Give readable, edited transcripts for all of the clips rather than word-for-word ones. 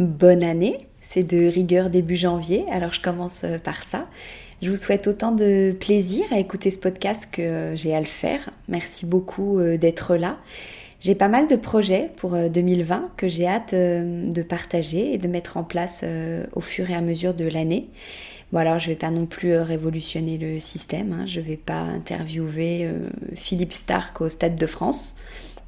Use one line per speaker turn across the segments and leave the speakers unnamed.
bonne année. C'est de rigueur début janvier, alors je commence par ça. Je vous souhaite autant de plaisir à écouter ce podcast que j'ai à le faire. Merci beaucoup d'être là. J'ai pas mal de projets pour 2020 que j'ai hâte de partager et de mettre en place au fur et à mesure de l'année. Bon alors je vais pas non plus révolutionner le système, hein. Je vais pas interviewer Philippe Stark au Stade de France.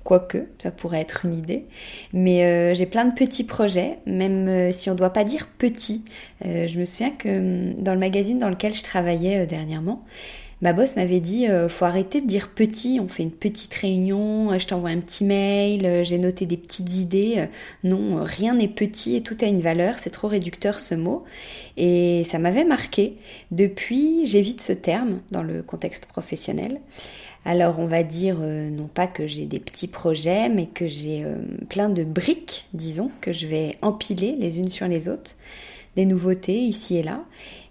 Quoique, ça pourrait être une idée. Mais j'ai plein de petits projets, même si on ne doit pas dire petits. Je me souviens que dans le magazine dans lequel je travaillais dernièrement, ma boss m'avait dit faut arrêter de dire petit, on fait une petite réunion, je t'envoie un petit mail, j'ai noté des petites idées. Non, rien n'est petit et tout a une valeur, c'est trop réducteur ce mot. Et ça m'avait marqué. Depuis, j'évite ce terme dans le contexte professionnel. Alors on va dire non pas que j'ai des petits projets, mais que j'ai plein de briques, disons, que je vais empiler les unes sur les autres, des nouveautés ici et là.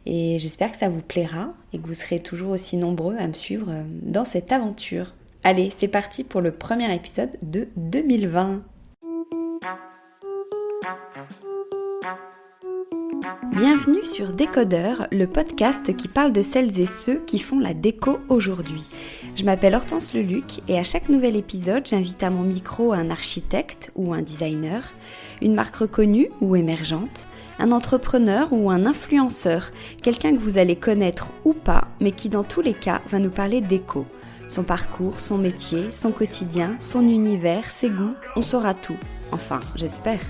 Et j'espère que ça vous plaira et que vous serez toujours aussi nombreux à me suivre dans cette aventure. Allez, c'est parti pour le premier épisode de 2020. Bienvenue sur Décodeur, le podcast qui parle de celles et ceux qui font la déco aujourd'hui. Je m'appelle Hortense Leluc et à chaque nouvel épisode, j'invite à mon micro un architecte ou un designer, une marque reconnue ou émergente, un entrepreneur ou un influenceur, quelqu'un que vous allez connaître ou pas, mais qui dans tous les cas va nous parler déco. Son parcours, son métier, son quotidien, son univers, ses goûts, on saura tout. Enfin, j'espère.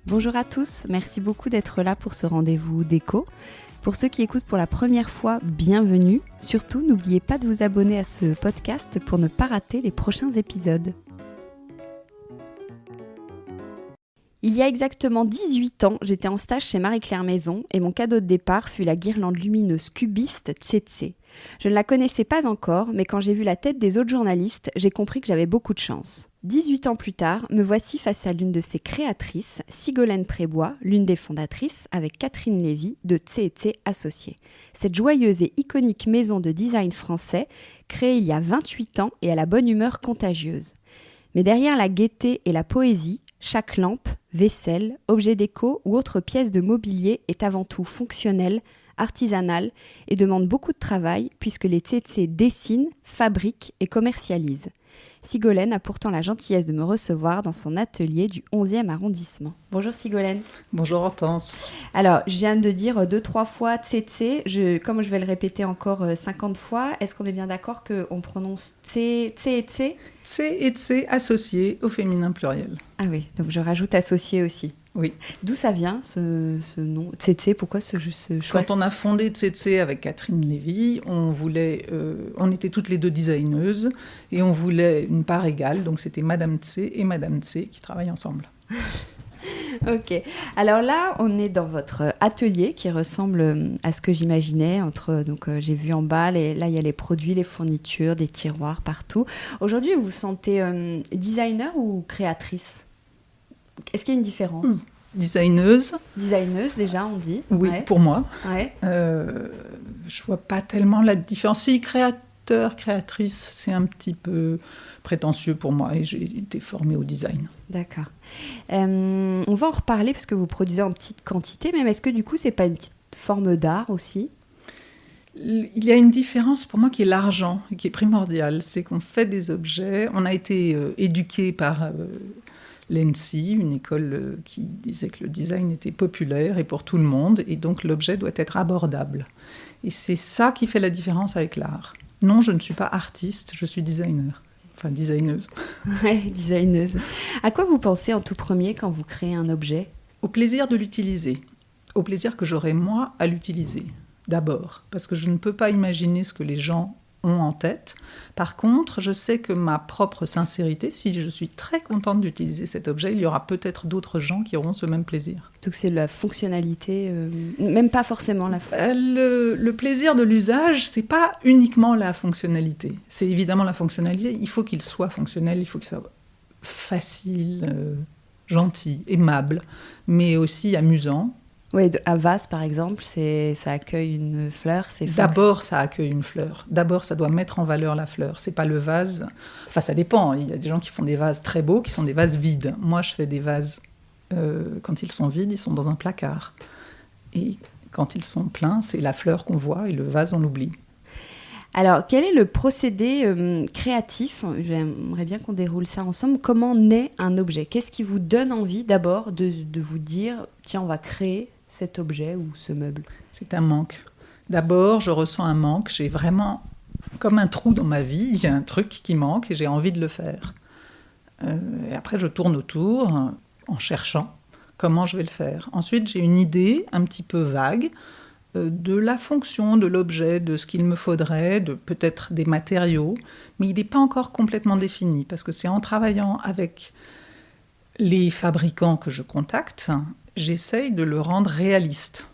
Bonjour à tous, merci beaucoup d'être là pour ce rendez-vous déco. Pour ceux qui écoutent pour la première fois, bienvenue. Surtout, n'oubliez pas de vous abonner à ce podcast pour ne pas rater les prochains épisodes. Il y a exactement 18 ans, j'étais en stage chez Marie-Claire Maison et mon cadeau de départ fut la guirlande lumineuse cubiste Tsetse. Je ne la connaissais pas encore, mais quand j'ai vu la tête des autres journalistes, j'ai compris que j'avais beaucoup de chance. 18 ans plus tard, me voici face à l'une de ses créatrices, Sigolène Prébois, l'une des fondatrices, avec Catherine Lévy, de Tsetse Associés. Cette joyeuse et iconique maison de design français, créée il y a 28 ans et à la bonne humeur contagieuse. Mais derrière la gaieté et la poésie, chaque lampe, vaisselle, objet déco ou autre pièce de mobilier est avant tout fonctionnelle, artisanale et demande beaucoup de travail puisque les Tsetse dessinent, fabriquent et commercialisent. Sigolène a pourtant la gentillesse de me recevoir dans son atelier du 11e arrondissement. Bonjour Sigolène.
Bonjour Hortense.
Alors, je viens de dire 2-3 fois Tsetse, comme je vais le répéter encore 50 fois, est-ce qu'on est bien d'accord qu'on prononce Tse et Tse ?
Tse et Tse associés au féminin pluriel.
Ah oui, donc je rajoute associé aussi.
Oui.
D'où ça vient ce nom Tsetse? Pourquoi ce choix?
Quand on a fondé Tsetse avec Catherine Lévy, on était toutes les deux designeuses et on voulait une part égale, donc c'était Madame Tse et Madame Tse qui travaillent ensemble.
Ok, alors là on est dans votre atelier qui ressemble à ce que j'imaginais, j'ai vu en bas, là il y a les produits, les fournitures, des tiroirs partout. Aujourd'hui vous vous sentez designer ou créatrice? Est-ce qu'il y a une différence?
Designeuse.
Designeuse déjà on dit.
Oui, ouais. Pour moi.
Ouais.
Je vois pas tellement la différence. Si, créateur, créatrice, c'est un petit peu prétentieux pour moi et j'ai été formée au design.
D'accord. On va en reparler parce que vous produisez en petite quantité, mais est-ce que du coup c'est pas une petite forme d'art aussi?
Il y a une différence pour moi qui est l'argent, qui est primordiale. C'est qu'on fait des objets. On a été éduqués par l'ENSI, une école qui disait que le design était populaire et pour tout le monde, et donc l'objet doit être abordable. Et c'est ça qui fait la différence avec l'art. Non, je ne suis pas artiste, je suis designer. Enfin, designeuse.
Ouais, designeuse. À quoi vous pensez en tout premier quand vous créez un objet?
Au plaisir de l'utiliser. Au plaisir que j'aurai moi à l'utiliser, d'abord. Parce que je ne peux pas imaginer ce que les gens ont en tête. Par contre, je sais que ma propre sincérité, si je suis très contente d'utiliser cet objet, il y aura peut-être d'autres gens qui auront ce même plaisir.
Donc c'est la fonctionnalité, même pas forcément la...
Le plaisir de l'usage, c'est pas uniquement la fonctionnalité. C'est évidemment la fonctionnalité. Il faut qu'il soit fonctionnel, il faut qu'il soit facile, gentil, aimable, mais aussi amusant.
Oui, un vase, par exemple, ça accueille une fleur.
D'abord, ça accueille une fleur. D'abord, ça doit mettre en valeur la fleur. C'est pas le vase. Enfin, ça dépend. Il y a des gens qui font des vases très beaux, qui sont des vases vides. Moi, je fais des vases, quand ils sont vides, ils sont dans un placard. Et quand ils sont pleins, c'est la fleur qu'on voit et le vase, on l'oublie.
Alors, quel est le procédé créatif? J'aimerais bien qu'on déroule ça ensemble. Comment naît un objet? Qu'est-ce qui vous donne envie d'abord de vous dire, tiens, on va créer cet objet ou ce meuble?
C'est un manque. D'abord, je ressens un manque. J'ai vraiment comme un trou dans ma vie. Il y a un truc qui manque et j'ai envie de le faire. Et après, je tourne autour en cherchant comment je vais le faire. Ensuite, j'ai une idée un petit peu vague de la fonction de l'objet, de ce qu'il me faudrait, de peut-être des matériaux, mais il n'est pas encore complètement défini, parce que c'est en travaillant avec les fabricants que je contacte, j'essaye de le rendre réaliste.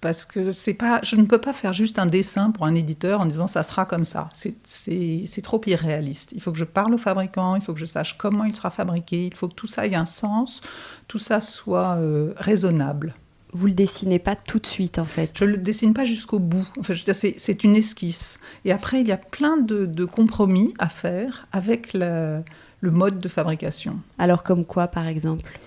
Parce que je ne peux pas faire juste un dessin pour un éditeur en disant ça sera comme ça. C'est trop irréaliste. Il faut que je parle au fabricant, il faut que je sache comment il sera fabriqué, il faut que tout ça ait un sens, tout ça soit raisonnable.
Vous le dessinez pas tout de suite, en fait?
Je le dessine pas jusqu'au bout. Enfin, je veux dire, c'est une esquisse. Et après, il y a plein de compromis à faire avec le mode de fabrication.
Alors, comme quoi, par exemple?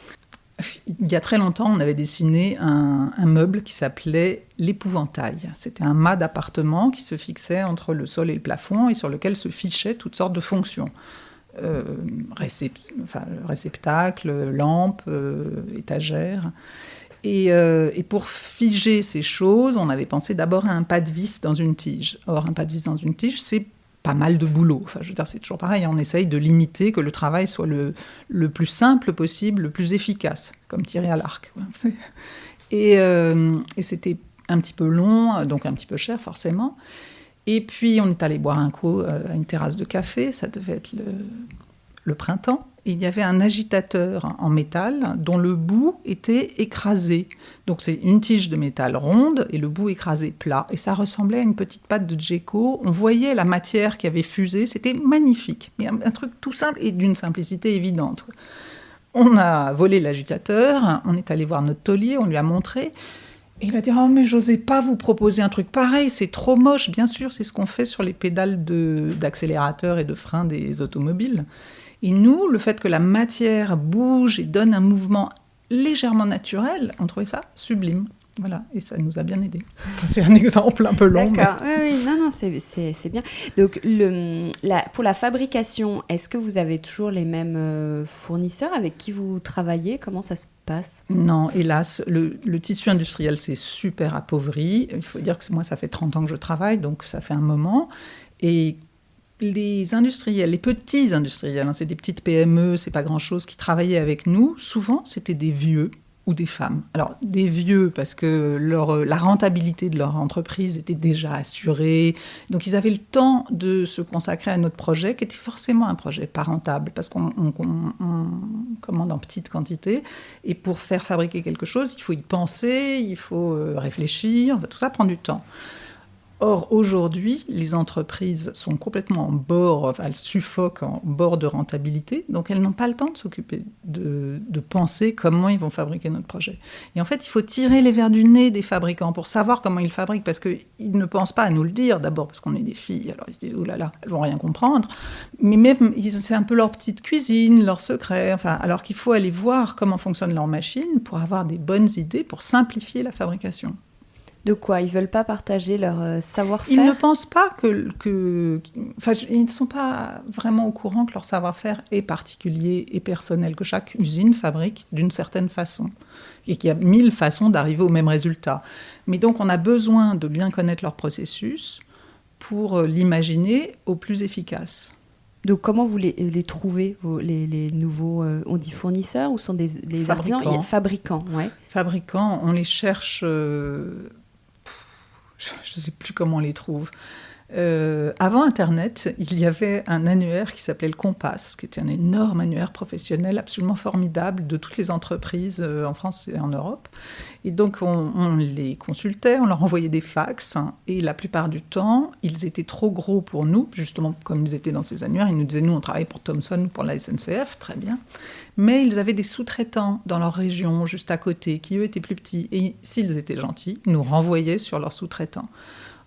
Il y a très longtemps, on avait dessiné un meuble qui s'appelait l'épouvantail. C'était un mât d'appartement qui se fixait entre le sol et le plafond et sur lequel se fichaient toutes sortes de fonctions. Réceptacle, lampe, étagère. Et pour figer ces choses, on avait pensé d'abord à un pas de vis dans une tige. Or, un pas de vis dans une tige, c'est pas mal de boulot. Enfin, je veux dire, c'est toujours pareil, on essaye de limiter, que le travail soit le plus simple possible, le plus efficace, comme tirer à l'arc. Et c'était un petit peu long, donc un petit peu cher forcément. Et puis, on est allé boire un coup à une terrasse de café, ça devait être le printemps. Il y avait un agitateur en métal dont le bout était écrasé. Donc c'est une tige de métal ronde et le bout écrasé plat. Et ça ressemblait à une petite pâte de Djeko. On voyait la matière qui avait fusé. C'était magnifique. Mais un truc tout simple et d'une simplicité évidente. On a volé l'agitateur. On est allé voir notre taulier. On lui a montré. Et il a dit « Oh, mais j'osais pas vous proposer un truc pareil. C'est trop moche. » Bien sûr, c'est ce qu'on fait sur les pédales d'accélérateur et de frein des automobiles. Et nous, le fait que la matière bouge et donne un mouvement légèrement naturel, on trouvait ça sublime. Voilà, et ça nous a bien aidés. Enfin, c'est un exemple un peu long.
D'accord, mais... oui, non, c'est bien. Donc, pour la fabrication, est-ce que vous avez toujours les mêmes fournisseurs avec qui vous travaillez? Comment ça se passe?
Non, hélas, le tissu industriel s'est super appauvri. Il faut dire que moi, ça fait 30 ans que je travaille, donc ça fait un moment. Et les industriels, les petits industriels, c'est des petites PME, c'est pas grand-chose, qui travaillaient avec nous, souvent, c'était des vieux ou des femmes. Alors, des vieux, parce que la rentabilité de leur entreprise était déjà assurée. Donc, ils avaient le temps de se consacrer à notre projet, qui était forcément un projet pas rentable, parce qu'on commande en petite quantité. Et pour faire fabriquer quelque chose, il faut y penser, il faut réfléchir, tout ça prend du temps. Or, aujourd'hui, les entreprises sont complètement en bord, elles suffoquent en bord de rentabilité, donc elles n'ont pas le temps de s'occuper de penser comment ils vont fabriquer notre projet. Et en fait, il faut tirer les vers du nez des fabricants pour savoir comment ils fabriquent, parce qu'ils ne pensent pas à nous le dire, d'abord parce qu'on est des filles, alors ils se disent « Oh là là, elles vont rien comprendre », mais même, c'est un peu leur petite cuisine, leur secret, alors qu'il faut aller voir comment fonctionne leur machine pour avoir des bonnes idées, pour simplifier la fabrication.
De quoi? Ils veulent pas partager leur savoir-faire?
Ils ne pensent pas ils ne sont pas vraiment au courant que leur savoir-faire est particulier et personnel, que chaque usine fabrique d'une certaine façon et qu'il y a 1000 façons d'arriver au même résultat. Mais donc, on a besoin de bien connaître leur processus pour l'imaginer au plus efficace.
Donc, comment vous les trouvez, les nouveaux, on dit fournisseurs ou sont les
fabricants.
Artisans? Fabricants, ouais.
Fabricants, on les cherche... je ne sais plus comment on les trouve. Avant Internet, il y avait un annuaire qui s'appelait le Compass, qui était un énorme annuaire professionnel absolument formidable de toutes les entreprises en France et en Europe. Et donc, on les consultait, on leur envoyait des fax, hein, et la plupart du temps, ils étaient trop gros pour nous, justement, comme ils étaient dans ces annuaires. Ils nous disaient, nous, on travaille pour Thomson ou pour la SNCF, très bien. Mais ils avaient des sous-traitants dans leur région, juste à côté, qui, eux, étaient plus petits. Et s'ils étaient gentils, ils nous renvoyaient sur leurs sous-traitants.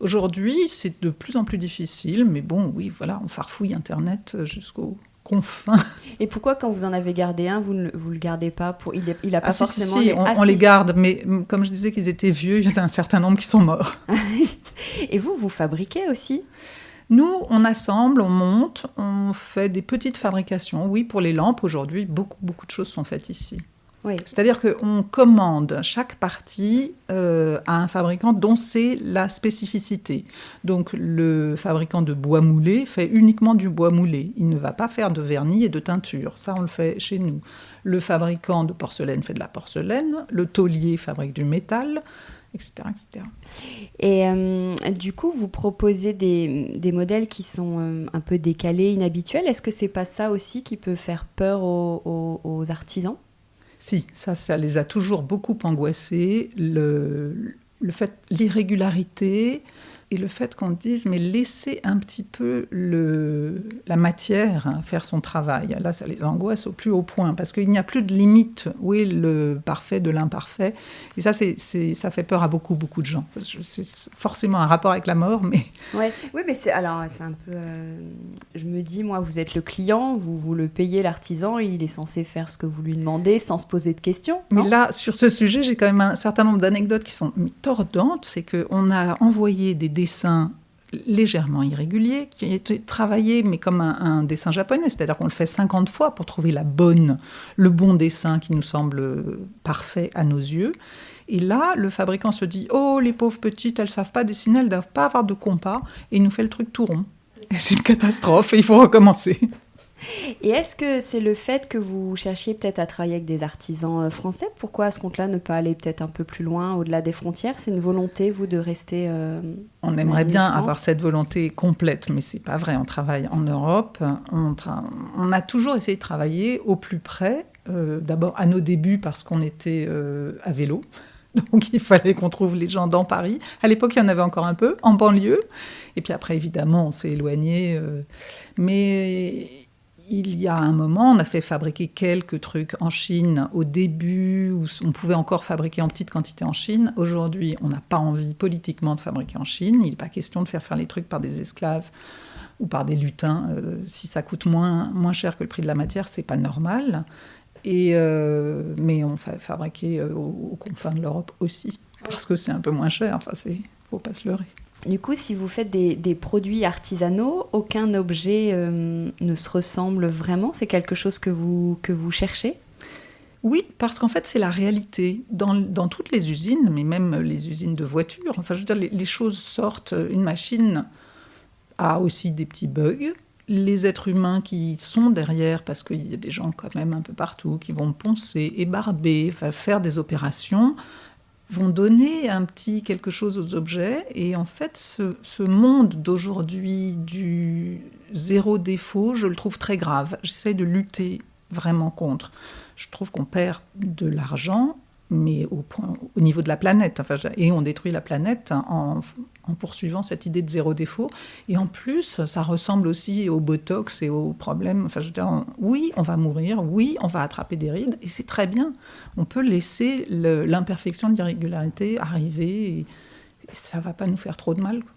Aujourd'hui, c'est de plus en plus difficile, mais bon, oui, voilà, on farfouille Internet jusqu'aux confins.
Et pourquoi, quand vous en avez gardé un, vous le gardez pas pour... Il a pas forcément...
Si, on les garde, mais comme je disais qu'ils étaient vieux, il y en a un certain nombre qui sont morts.
Et vous fabriquez aussi ?
Nous, on assemble, on monte, on fait des petites fabrications. Oui, pour les lampes, aujourd'hui, beaucoup de choses sont faites ici.
Oui.
C'est-à-dire qu'on commande chaque partie à un fabricant dont c'est la spécificité. Donc le fabricant de bois moulé fait uniquement du bois moulé. Il ne va pas faire de vernis et de teinture. Ça, on le fait chez nous. Le fabricant de porcelaine fait de la porcelaine. Le taulier fabrique du métal, etc. etc.
Et du coup, vous proposez des modèles qui sont un peu décalés, inhabituels. Est-ce que c'est pas ça aussi qui peut faire peur aux artisans ?
Si, ça les a toujours beaucoup angoissés, le fait, l'irrégularité et le fait qu'on dise, mais laissez un petit peu la matière faire son travail. Là, ça les angoisse au plus haut point, parce qu'il n'y a plus de limite. Où est le parfait de l'imparfait ? Et ça, ça fait peur à beaucoup de gens. C'est forcément un rapport avec la mort, mais...
Ouais. Oui, mais c'est un peu... je me dis, moi, vous êtes le client, vous le payez, l'artisan, il est censé faire ce que vous lui demandez sans se poser de questions.
Mais là, sur ce sujet, j'ai quand même un certain nombre d'anecdotes qui sont tordantes. C'est qu'on a envoyé des dessins légèrement irréguliers, qui étaient travaillés, mais comme un dessin japonais, c'est-à-dire qu'on le fait 50 fois pour trouver le bon dessin qui nous semble parfait à nos yeux. Et là, le fabricant se dit « Oh, les pauvres petites, elles ne savent pas dessiner, elles ne doivent pas avoir de compas. » Et il nous fait le truc tout rond. Et c'est une catastrophe, et il faut recommencer.
Et est-ce que c'est le fait que vous cherchiez peut-être à travailler avec des artisans français ? Pourquoi à ce compte-là ne pas aller peut-être un peu plus loin, au-delà des frontières ? C'est une volonté, vous, de rester
On aimerait bien avoir cette volonté complète, mais c'est pas vrai. On travaille en Europe. On a toujours essayé de travailler au plus près. D'abord à nos débuts parce qu'on était à vélo. Donc il fallait qu'on trouve les gens dans Paris. À l'époque, il y en avait encore un peu, en banlieue. Et puis après, évidemment, on s'est éloigné. Mais... Il y a un moment, on a fait fabriquer quelques trucs en Chine au début, où on pouvait encore fabriquer en petite quantité en Chine. Aujourd'hui, on n'a pas envie politiquement de fabriquer en Chine. Il n'est pas question de faire les trucs par des esclaves ou par des lutins. Si ça coûte moins cher que le prix de la matière, c'est pas normal. Mais on fait fabriquer aux confins de l'Europe aussi, parce que c'est un peu moins cher. Enfin, faut pas se leurrer.
Du coup, si vous faites des produits artisanaux, aucun objet ne se ressemble vraiment ? C'est quelque chose que vous cherchez ?
Oui, parce qu'en fait, c'est la réalité. Dans toutes les usines, mais même les usines de voitures, enfin, je veux dire, les choses sortent. Une machine a aussi des petits bugs. Les êtres humains qui sont derrière, parce qu'il y a des gens quand même un peu partout qui vont poncer, ébarber, faire des opérations, vont donner un petit quelque chose aux objets. Et en fait, ce monde d'aujourd'hui du zéro défaut, je le trouve très grave. J'essaie de lutter vraiment contre. Je trouve qu'on perd de l'argent, mais au niveau de la planète. Enfin, et on détruit la planète en poursuivant cette idée de zéro défaut. Et en plus, ça ressemble aussi au Botox et aux problèmes. Enfin, je veux dire, oui, on va mourir, oui, on va attraper des rides, et c'est très bien. On peut laisser l'imperfection, l'irrégularité arriver, et ça ne va pas nous faire trop de mal, quoi.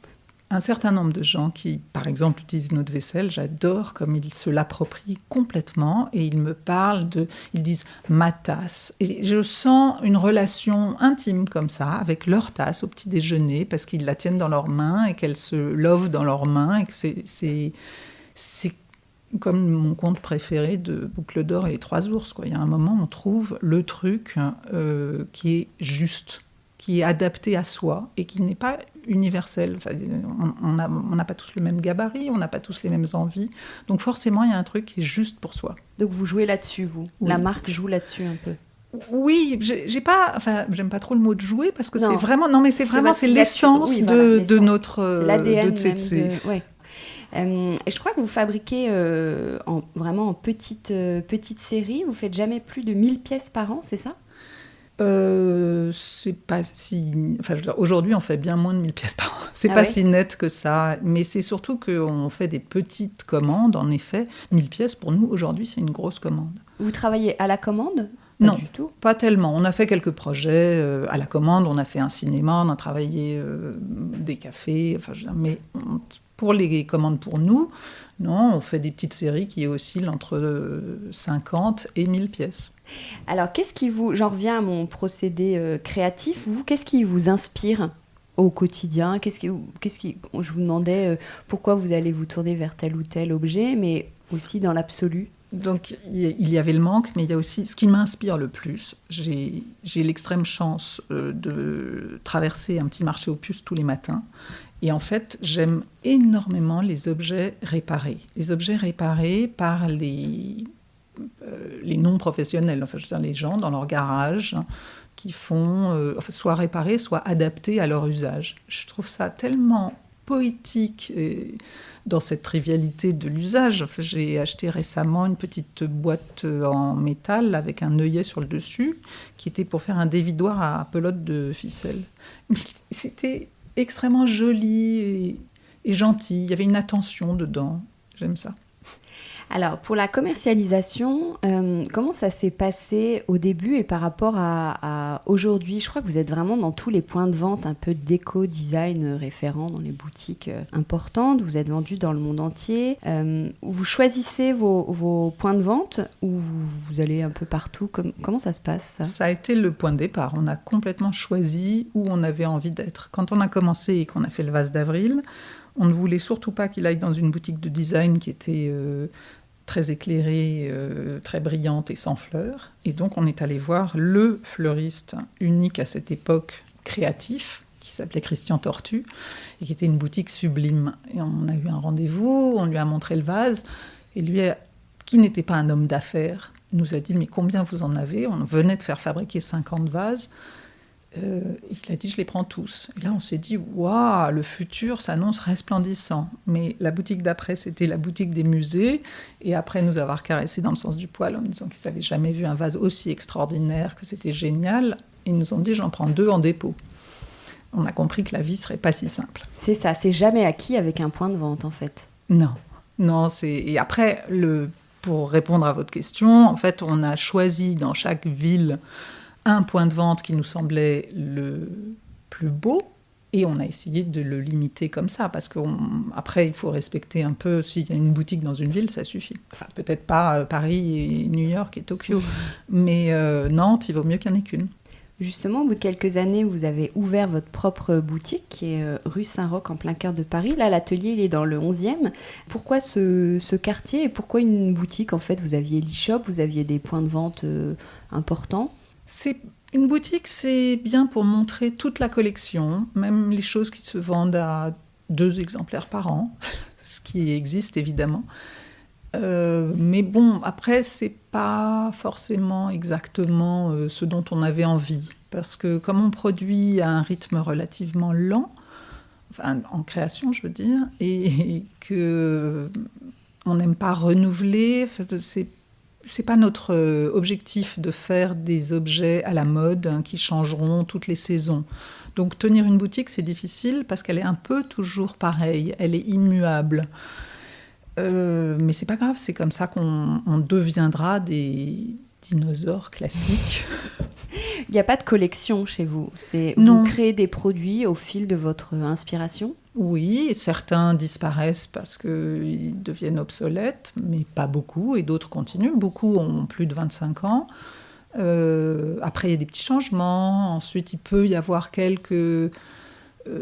Un certain nombre de gens qui, par exemple, utilisent notre vaisselle, j'adore comme ils se l'approprient complètement et ils me parlent ils disent « ma tasse ». Et je sens une relation intime comme ça avec leur tasse au petit déjeuner parce qu'ils la tiennent dans leurs mains et qu'elle se love dans leurs mains et que c'est comme mon conte préféré de Boucle d'Or et les Trois Ours, quoi. Il y a un moment, on trouve le truc qui est juste, qui est adapté à soi et qui n'est pas universel. Enfin, on n'a pas tous le même gabarit, on n'a pas tous les mêmes envies. Donc forcément, il y a un truc qui est juste pour soi.
Donc vous jouez là-dessus, vous ?
Oui.
La marque joue là-dessus un peu ?
Oui, j'aime pas trop le mot de jouer parce que
Non.
c'est vraiment, non mais c'est vraiment, c'est l'essence
oui, voilà,
de
l'essence.
notre,
C'est l'ADN
de Tsetse.
même ouais. Et je crois que vous fabriquez vraiment en petite série. Vous faites jamais plus de 1000 pièces par an, c'est ça?
C'est pas si... Enfin, je veux dire, aujourd'hui, on fait bien moins de 1000 pièces par an. C'est
Ah
pas
ouais
si net que ça. Mais c'est surtout qu'on fait des petites commandes. En effet, 1000 pièces, pour nous, aujourd'hui, c'est une grosse commande.
Vous travaillez à la commande? Pas
Non,
du tout.
pas tellement. On a fait quelques projets à la commande. On a fait un cinéma, on a travaillé des cafés. Enfin, pour les commandes pour nous, non, on fait des petites séries qui oscillent entre 50 et 1000 pièces.
Alors, j'en reviens à mon procédé créatif. Qu'est-ce qui vous inspire au quotidien? Je vous demandais pourquoi vous allez vous tourner vers tel ou tel objet, mais aussi dans l'absolu.
Donc, il y avait le manque, mais il y a aussi ce qui m'inspire le plus. J'ai l'extrême chance de traverser un petit marché aux puces tous les matins. Et en fait, j'aime énormément les objets réparés. Les objets réparés par les non-professionnels, enfin, je veux dire, les gens dans leur garage qui font soit réparer, soit adapter à leur usage. Je trouve ça tellement poétique dans cette trivialité de l'usage. Enfin, j'ai acheté récemment une petite boîte en métal avec un œillet sur le dessus qui était pour faire un dévidoir à pelote de ficelle. Mais c'était extrêmement joli et gentil. Il y avait une attention dedans. J'aime ça.
Alors, pour la commercialisation, comment ça s'est passé au début et par rapport à aujourd'hui? Je crois que vous êtes vraiment dans tous les points de vente un peu déco, design référents dans les boutiques importantes. Vous êtes vendu dans le monde entier. Vous choisissez vos points de vente ou vous allez un peu partout? Comment ça se passe, ça?
Ça a été le point de départ. On a complètement choisi où on avait envie d'être. Quand on a commencé et qu'on a fait le vase d'avril, on ne voulait surtout pas qu'il aille dans une boutique de design qui était très éclairée, très brillante et sans fleurs. Et donc, on est allé voir le fleuriste unique à cette époque, créatif, qui s'appelait Christian Tortu, et qui était une boutique sublime. Et on a eu un rendez-vous, on lui a montré le vase, et lui, qui n'était pas un homme d'affaires, nous a dit « Mais combien vous en avez ?» On venait de faire fabriquer 50 vases. Il a dit « Je les prends tous ». Et là, on s'est dit « Waouh, le futur s'annonce resplendissant ». Mais la boutique d'après, c'était la boutique des musées. Et après nous avoir caressé dans le sens du poil en nous disant qu'ils n'avaient jamais vu un vase aussi extraordinaire, que c'était génial, ils nous ont dit « J'en prends 2 en dépôt ». On a compris que la vie serait pas si simple.
C'est ça, c'est jamais acquis avec un point de vente, en fait.
Non, et après, pour répondre à votre question, en fait, on a choisi dans chaque ville un point de vente qui nous semblait le plus beau, et on a essayé de le limiter comme ça, parce qu'après, il faut respecter un peu, s'il y a une boutique dans une ville, ça suffit. Enfin, peut-être pas Paris et New York et Tokyo, mais Nantes, il vaut mieux qu'il n'y en ait qu'une.
Justement, au bout de quelques années, vous avez ouvert votre propre boutique, qui est rue Saint-Roch, en plein cœur de Paris. Là, l'atelier, il est dans le 11e. Pourquoi ce quartier et pourquoi une boutique? En fait, vous aviez l'e-shop, vous aviez des points de vente importants.
Une boutique, c'est bien pour montrer toute la collection, même les choses qui se vendent à 2 exemplaires par an, ce qui existe évidemment. Mais bon, après, c'est pas forcément exactement ce dont on avait envie. Parce que comme on produit à un rythme relativement lent, enfin, en création, je veux dire, et que on n'aime pas renouveler, c'est pas notre objectif de faire des objets à la mode qui changeront toutes les saisons. Donc tenir une boutique, c'est difficile parce qu'elle est un peu toujours pareille, elle est immuable. Mais c'est pas grave, c'est comme ça qu'on deviendra des dinosaures classiques.
Il n'y a pas de collection chez vous.
Non.
Vous créez des produits au fil de votre inspiration?
Oui, certains disparaissent parce qu'ils deviennent obsolètes, mais pas beaucoup, et d'autres continuent. Beaucoup ont plus de 25 ans. Après, il y a des petits changements. Ensuite, il peut y avoir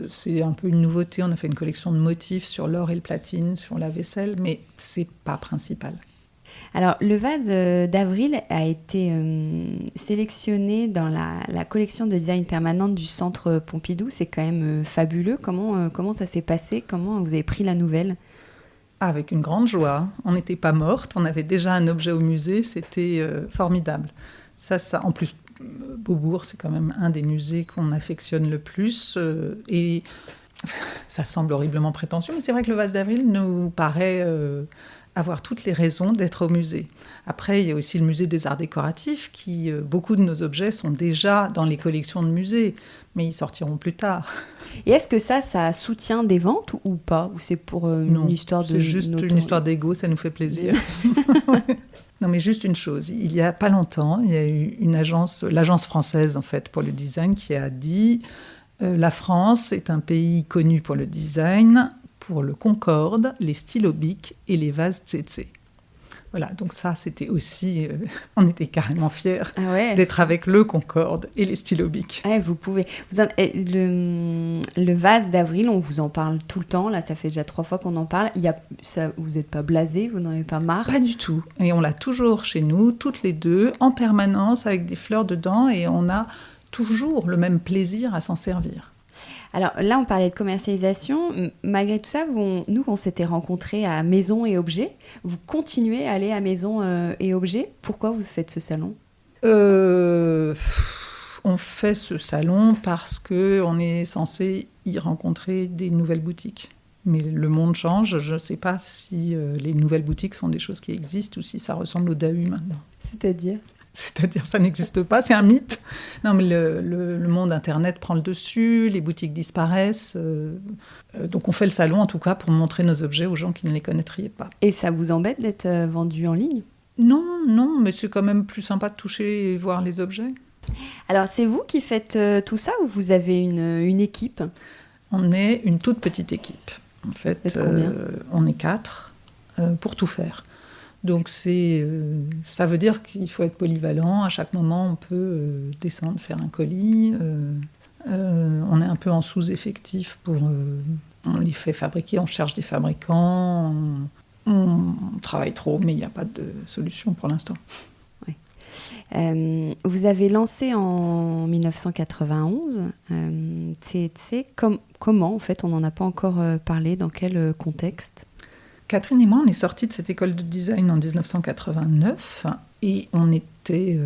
c'est un peu une nouveauté. On a fait une collection de motifs sur l'or et le platine, sur la vaisselle, mais c'est pas principal.
Alors, le vase d'avril a été sélectionné dans la collection de design permanente du Centre Pompidou. C'est quand même fabuleux. Comment ça s'est passé? Comment vous avez pris la nouvelle?
Avec une grande joie. On n'était pas morte. On avait déjà un objet au musée. C'était formidable. Ça, en plus, Beaubourg, c'est quand même un des musées qu'on affectionne le plus. Et ça semble horriblement prétentieux, mais c'est vrai que le Vase d'Avril nous paraît avoir toutes les raisons d'être au musée. Après, il y a aussi le musée des arts décoratifs, qui, beaucoup de nos objets sont déjà dans les collections de musées, mais ils sortiront plus tard.
Et est-ce que ça soutient des ventes ou pas? Ou c'est pour une histoire de...
c'est juste une histoire d'ego, ça nous fait plaisir. Non, mais juste une chose. Il y a pas longtemps, il y a eu l'agence française, en fait, pour le design, qui a dit la France est un pays connu pour le design, pour le Concorde, les stylos Bic et les vases tsetse. Voilà, donc ça, c'était aussi... on était carrément fiers d'être avec le Concorde et les stylos Bic.
Ouais, vous pouvez... Le Vase d'Avril, on vous en parle tout le temps. Là, ça fait déjà 3 fois qu'on en parle. Vous n'êtes pas blasé? Vous n'en avez pas marre?
Pas du tout. Et on l'a toujours chez nous, toutes les deux, en permanence, avec des fleurs dedans. Et on a toujours le même plaisir à s'en servir.
Alors là, on parlait de commercialisation. Malgré tout ça, nous, on s'était rencontrés à Maison et Objets. Vous continuez à aller à Maison et Objets. Pourquoi vous faites ce salon?
On fait ce salon parce qu'on est censé y rencontrer des nouvelles boutiques. Mais le monde change. Je ne sais pas si les nouvelles boutiques sont des choses qui existent ou si ça ressemble au Dahu maintenant. C'est-à-dire, ça n'existe pas, c'est un mythe. Non, mais le monde Internet prend le dessus, les boutiques disparaissent. Donc on fait le salon, en tout cas, pour montrer nos objets aux gens qui ne les connaîtraient pas.
Et ça vous embête d'être vendu en ligne?
Non, mais c'est quand même plus sympa de toucher et voir les objets.
Alors, c'est vous qui faites tout ça ou vous avez une équipe?
On est une toute petite équipe. En fait,
Vous êtes combien?
On est 4 pour tout faire. Donc ça veut dire qu'il faut être polyvalent. À chaque moment, on peut descendre, faire un colis. On est un peu en sous-effectif on les fait fabriquer, on cherche des fabricants. On travaille trop, mais il n'y a pas de solution pour l'instant.
Oui. Vous avez lancé en 1991 Tsetse. Comment, en fait, on n'en a pas encore parlé? Dans quel contexte?
Catherine et moi, on est sortis de cette école de design en 1989 et on était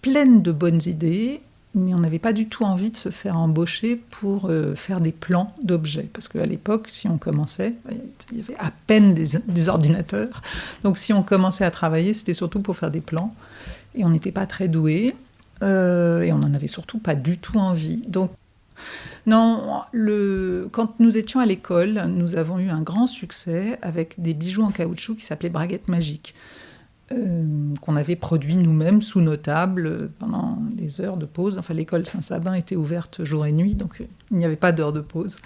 pleines de bonnes idées, mais on n'avait pas du tout envie de se faire embaucher pour faire des plans d'objets. Parce qu'à l'époque, si on commençait, il y avait à peine des ordinateurs. Donc si on commençait à travailler, c'était surtout pour faire des plans. Et on n'était pas très doués et on n'en avait surtout pas du tout envie. Donc non, quand nous étions à l'école, nous avons eu un grand succès avec des bijoux en caoutchouc qui s'appelaient Braguettes Magiques, qu'on avait produits nous-mêmes sous nos tables pendant les heures de pause. Enfin, l'école Saint-Sabin était ouverte jour et nuit, donc il n'y avait pas d'heure de pause.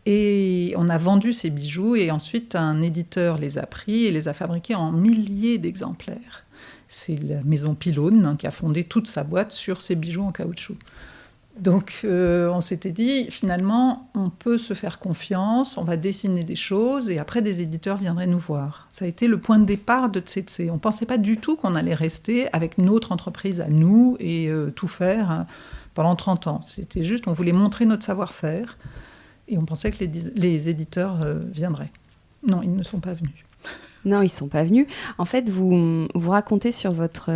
Et on a vendu ces bijoux et ensuite un éditeur les a pris et les a fabriqués en milliers d'exemplaires. C'est la maison Pylône qui a fondé toute sa boîte sur ces bijoux en caoutchouc. Donc on s'était dit, finalement, on peut se faire confiance, on va dessiner des choses et après des éditeurs viendraient nous voir. Ça a été le point de départ de Tsetse. On ne pensait pas du tout qu'on allait rester avec notre entreprise à nous et tout faire pendant 30 ans. C'était juste, on voulait montrer notre savoir-faire et on pensait que les éditeurs viendraient. Non, ils ne sont pas venus.
Non, ils ne sont pas venus. En fait, vous racontez sur votre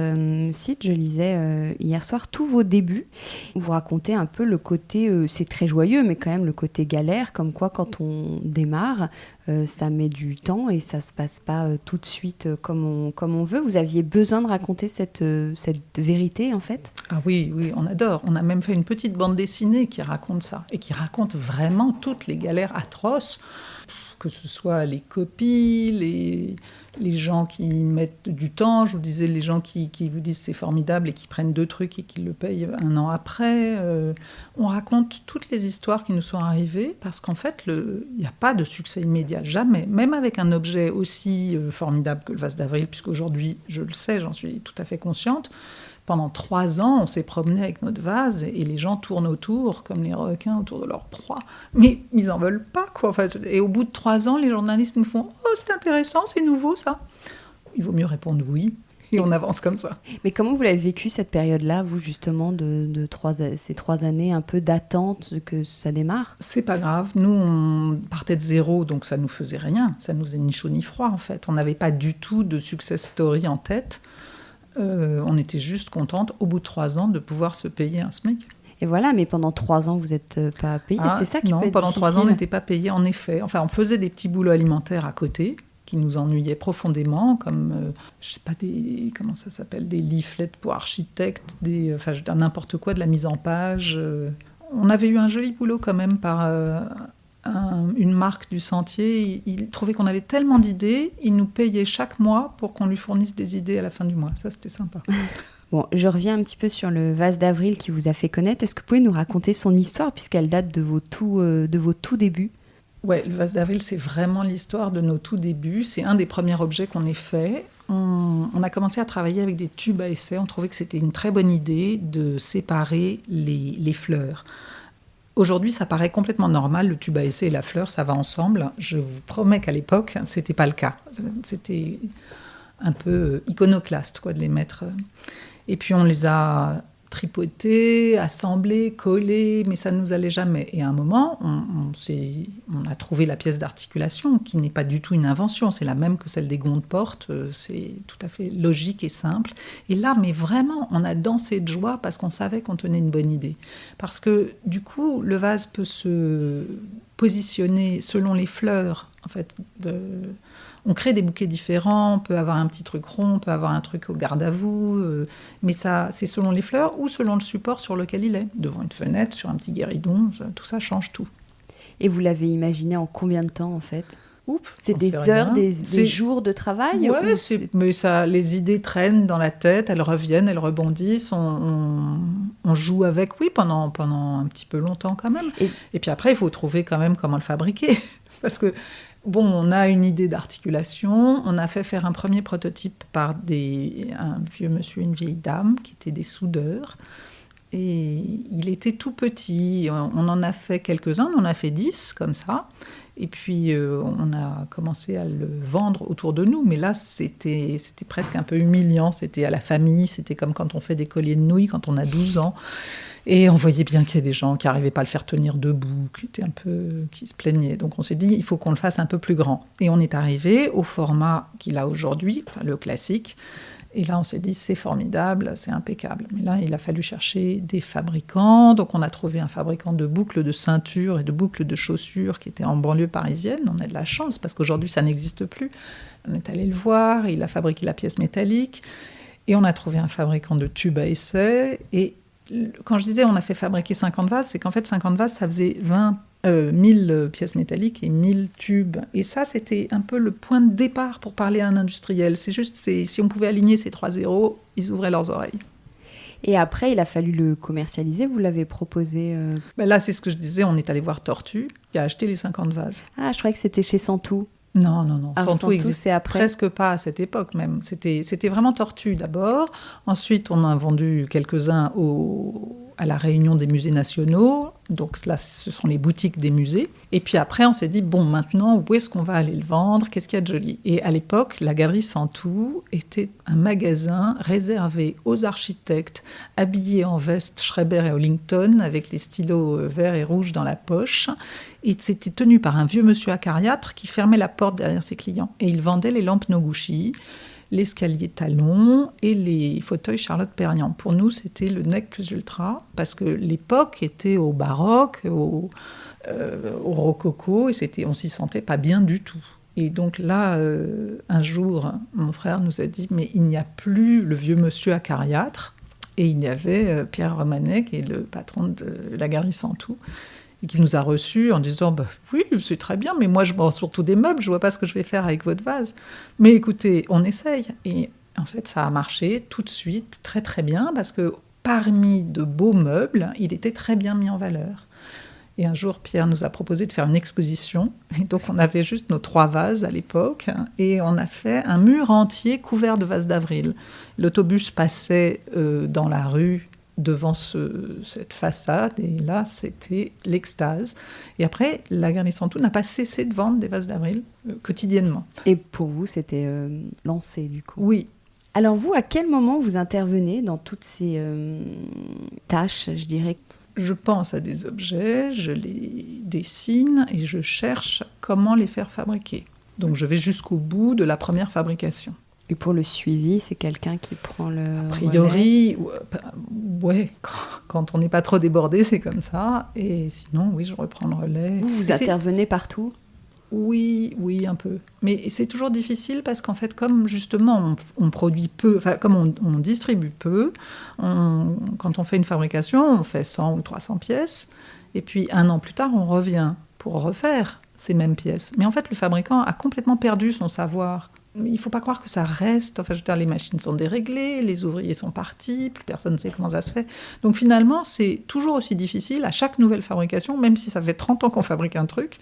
site, je lisais hier soir, tous vos débuts. Vous racontez un peu le côté, c'est très joyeux, mais quand même le côté galère, comme quoi quand on démarre, ça met du temps et ça ne se passe pas tout de suite comme on veut. Vous aviez besoin de raconter cette vérité, en fait?
Ah oui, on adore. On a même fait une petite bande dessinée qui raconte ça et qui raconte vraiment toutes les galères atroces, que ce soit les copies, les gens qui mettent du temps, je vous disais, les gens qui vous disent c'est formidable et qui prennent 2 trucs et qui le payent 1 an après. On raconte toutes les histoires qui nous sont arrivées parce qu'en fait, il n'y a pas de succès immédiat, jamais. Même avec un objet aussi formidable que le Vase d'Avril, puisqu'aujourd'hui, je le sais, j'en suis tout à fait consciente, pendant 3 ans, on s'est promené avec notre vase et les gens tournent autour comme les requins autour de leur proie. Mais ils n'en veulent pas, quoi. Enfin, et au bout de 3 ans, les journalistes nous font « Oh, c'est intéressant, c'est nouveau, ça !» Il vaut mieux répondre « oui ». Et on avance comme ça.
Mais comment vous l'avez vécu, cette période-là, vous, justement, ces 3 années un peu d'attente que ça démarre? C'est
pas grave. Nous, on partait de zéro, donc ça nous faisait rien. Ça nous faisait ni chaud ni froid, en fait. On n'avait pas du tout de success story en tête. on était juste contente, au bout de 3 ans, de pouvoir se payer un SMIC.
Et voilà, mais pendant 3 ans, vous n'êtes pas payé. C'est ça qui peut être
pendant
difficile.
3 ans, on n'était pas payé, en effet. Enfin, on faisait des petits boulots alimentaires à côté, qui nous ennuyaient profondément, comme, je sais pas, comment ça s'appelle, des leaflets pour architectes, enfin, je veux dire, n'importe quoi, de la mise en page. On avait eu un joli boulot quand même par une marque du Sentier. Il trouvait qu'on avait tellement d'idées, il nous payait chaque mois pour qu'on lui fournisse des idées à la fin du mois. Ça, c'était sympa.
Bon, je reviens un petit peu sur le vase d'avril qui vous a fait connaître. Est-ce que vous pouvez nous raconter son histoire, puisqu'elle date de vos tout débuts?
Ouais, le vase d'avril, c'est vraiment l'histoire de nos tout débuts. C'est un des premiers objets qu'on ait fait. On a commencé à travailler avec des tubes à essai. On trouvait que c'était une très bonne idée de séparer les fleurs. Aujourd'hui, ça paraît complètement normal, le tube à essai et la fleur, ça va ensemble. Je vous promets qu'à l'époque, c'était pas le cas. C'était un peu iconoclaste, quoi, de les mettre. Et puis on les a tripotés, assemblés, collés, mais ça ne nous allait jamais. Et à un moment, on a trouvé la pièce d'articulation, qui n'est pas du tout une invention, c'est la même que celle des gonds de porte, c'est tout à fait logique et simple. Et là, mais vraiment, on a dansé de joie parce qu'on savait qu'on tenait une bonne idée. Parce que du coup, le vase peut se positionner selon les fleurs, en fait, on crée des bouquets différents, on peut avoir un petit truc rond, on peut avoir un truc au garde à vous, mais ça, c'est selon les fleurs ou selon le support sur lequel il est. Devant une fenêtre, sur un petit guéridon, tout ça change tout.
Et vous l'avez imaginé en combien de temps, en fait? C'est
j'en
des
sais
heures,
rien.
des jours de travail?
Ouais, mais ça, les idées traînent dans la tête, elles reviennent, elles rebondissent, on joue avec, oui, pendant un petit peu longtemps quand même. Et puis après, il faut trouver quand même comment le fabriquer. Parce que, bon, on a une idée d'articulation, on a fait faire un premier prototype par un vieux monsieur, une vieille dame, qui étaient des soudeurs. Et il était tout petit, on en a fait quelques-uns, on en a fait 10 comme ça. Et puis on a commencé à le vendre autour de nous, mais là c'était presque un peu humiliant, c'était à la famille, c'était comme quand on fait des colliers de nouilles quand on a 12 ans. Et on voyait bien qu'il y a des gens qui n'arrivaient pas à le faire tenir debout, qui se plaignaient. Donc on s'est dit, il faut qu'on le fasse un peu plus grand. Et on est arrivé au format qu'il a aujourd'hui, enfin le classique. Et là, on s'est dit, c'est formidable, c'est impeccable. Mais là, il a fallu chercher des fabricants. Donc, on a trouvé un fabricant de boucles de ceinture et de boucles de chaussures qui était en banlieue parisienne. On a de la chance parce qu'aujourd'hui, ça n'existe plus. On est allé le voir, il a fabriqué la pièce métallique. Et on a trouvé un fabricant de tubes à essai. Et quand je disais on a fait fabriquer 50 vases, c'est qu'en fait, 50 vases, ça faisait 1000 pièces métalliques et 1000 tubes. Et ça, c'était un peu le point de départ pour parler à un industriel. C'est juste, si on pouvait aligner ces 3 zéros, ils ouvraient leurs oreilles.
Et après, il a fallu le commercialiser, vous l'avez proposé
Là, c'est ce que je disais, on est allé voir Tortue, qui a acheté les 50 vases.
Ah, je croyais que c'était chez Santou.
Non.
Santou
existait presque pas à cette époque même. C'était vraiment Tortue d'abord. Ensuite, on a vendu quelques-uns à la réunion des musées nationaux. Donc là, ce sont les boutiques des musées. Et puis après, on s'est dit, bon, maintenant, où est-ce qu'on va aller le vendre? Qu'est-ce qu'il y a de joli? Et à l'époque, la Galerie Santou était un magasin réservé aux architectes, habillés en veste Schreiber et Hollington, avec les stylos verts et rouges dans la poche. Et c'était tenu par un vieux monsieur acariâtre qui fermait la porte derrière ses clients. Et il vendait les lampes Noguchi, l'escalier Talon et les fauteuils Charlotte Perriand. Pour nous, c'était le nec plus ultra, parce que l'époque était au baroque, au rococo, et on s'y sentait pas bien du tout. Et donc là, un jour, mon frère nous a dit, mais il n'y a plus le vieux monsieur acariâtre, et il y avait Pierre Romanet, qui est le patron de la Galerie Santou, et qui nous a reçus en disant oui, c'est très bien, mais moi je vends surtout des meubles, je vois pas ce que je vais faire avec votre vase. Mais écoutez, on essaye. Et en fait, ça a marché tout de suite, très très bien, parce que parmi de beaux meubles, il était très bien mis en valeur. Et un jour, Pierre nous a proposé de faire une exposition. Et donc, on avait juste nos 3 vases à l'époque. Et on a fait un mur entier couvert de vases d'avril. L'autobus passait dans la rue devant cette façade, et là, c'était l'extase. Et après, la Galerie Santou n'a pas cessé de vendre des vases d'avril quotidiennement.
Et pour vous, c'était lancé, du coup?
Oui.
Alors vous, à quel moment vous intervenez dans toutes ces tâches, je dirais?
Je pense à des objets, je les dessine, et je cherche comment les faire fabriquer. Donc je vais jusqu'au bout de la première fabrication.
Et pour le suivi, c'est quelqu'un qui prend le
A priori, ouais, quand on n'est pas trop débordé, c'est comme ça. Et sinon, oui, je reprends le relais.
Vous intervenez partout ?
Oui, un peu. Mais c'est toujours difficile parce qu'en fait, comme justement on produit peu, enfin comme on distribue peu, quand on fait une fabrication, on fait 100 ou 300 pièces, et puis 1 an plus tard, on revient pour refaire ces mêmes pièces. Mais en fait, le fabricant a complètement perdu son savoir. Il ne faut pas croire que ça reste. Enfin, je veux dire, les machines sont déréglées, les ouvriers sont partis, plus personne ne sait comment ça se fait. Donc finalement, c'est toujours aussi difficile à chaque nouvelle fabrication, même si ça fait 30 ans qu'on fabrique un truc,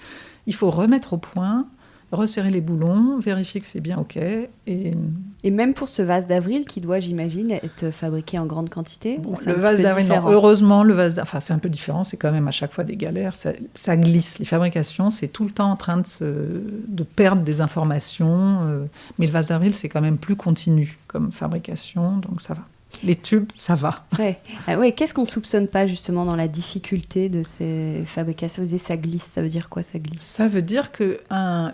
il faut remettre au point, resserrer les boulons, vérifier que c'est bien OK.
Et même pour ce vase d'avril qui doit, j'imagine, être fabriqué en grande quantité.
Bon, le vase d'avril, non, heureusement, enfin, c'est un peu différent, c'est quand même à chaque fois des galères, ça glisse. Les fabrications, c'est tout le temps en train de perdre des informations, mais le vase d'avril, c'est quand même plus continu comme fabrication, donc ça va. Les tubes, ça va.
Ouais. Qu'est-ce qu'on ne soupçonne pas justement dans la difficulté de ces fabrications ? Vous disiez ça glisse, ça veut dire quoi ça glisse ?
Ça veut dire que